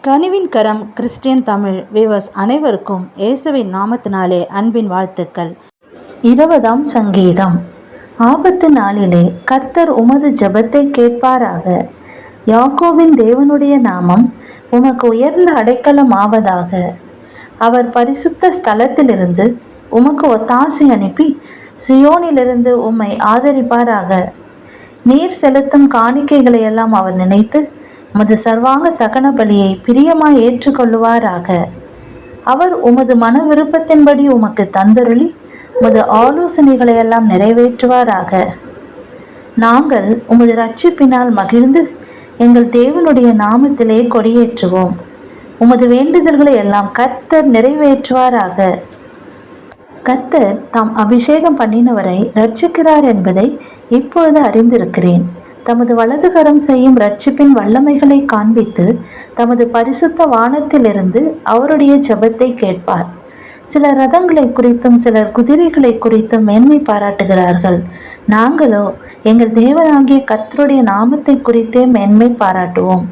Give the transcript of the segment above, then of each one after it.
கனிவின் கரம் Christian Tamil viewers அனைவருக்கும் இயேசுவின் நாமத்தினாலே அன்பின் வாழ்த்துக்கள். 20ஆம் சங்கீதம். ஆபத்து நாளிலே கர்த்தர் உமது ஜெபத்தை கேட்பாராக. யாக்கோபின் தேவனுடைய நாமம் உமக்கு உயர்ந்த அடைக்கலம் ஆவதாக. அவர் பரிசுத்த ஸ்தலத்திலிருந்து உமக்கு ஒத்தாசை அனுப்பி சியோனிலிருந்து உம்மை ஆதரிப்பாராக. நீர் செலுத்தும் காணிக்கைகளை எல்லாம் அவர் நினைத்து உமது சர்வாங்க தகன பலியை பிரியமாய் ஏற்றுக்கொள்ளுவாராக. அவர் உமது மன விருப்பத்தின்படி உமக்கு தந்தருளி உமது ஆலோசனைகளை எல்லாம் நிறைவேற்றுவாராக. நாங்கள் உமது ரட்சிப்பினால் மகிழ்ந்து எங்கள் தேவனுடைய நாமத்திலே கொடியேற்றுவோம். உமது வேண்டுதல்களை எல்லாம் கர்த்தர் நிறைவேற்றுவாராக. கர்த்தர் தாம் அபிஷேகம் பண்ணினவரை ரட்சிக்கிறார் என்பதை இப்பொழுது அறிந்திருக்கிறேன். தமது வலதுகரம் செய்யும் ரட்சிப்பின் வல்லமைகளை காண்பித்து தமது பரிசுத்த வானத்திலிருந்து அவருடைய ஜெபத்தை கேட்பார். சிலர் ரதங்களை குறித்தும் சிலர் குதிரைகளை குறித்தும் மேன்மை பாராட்டுகிறார்கள். நாங்களோ எங்கள் தேவனாகிய கர்த்தருடைய நாமத்தை குறித்தே மேன்மை பாராட்டுவோம்.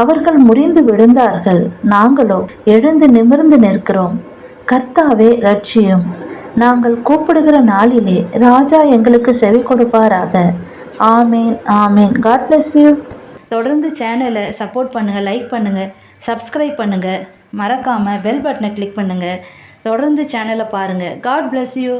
அவர்கள் முறிந்து விழுந்தார்கள், நாங்களோ எழுந்து நிமிர்ந்து நிற்கிறோம். கர்த்தாவே ரட்சியும். நாங்கள் கூப்பிடுகிற நாளிலே ராஜா எங்களுக்கு செவி கொடுப்பாராக. ஆமேன், ஆமேன். God bless you. தொடர்ந்து சேனலை சப்போர்ட் பண்ணுங்கள், லைக் பண்ணுங்கள், சப்ஸ்கிரைப் பண்ணுங்கள். மறக்காமல் பெல் பட்டனை கிளிக் பண்ணுங்கள். தொடர்ந்து சேனலை பாருங்கள். God bless you.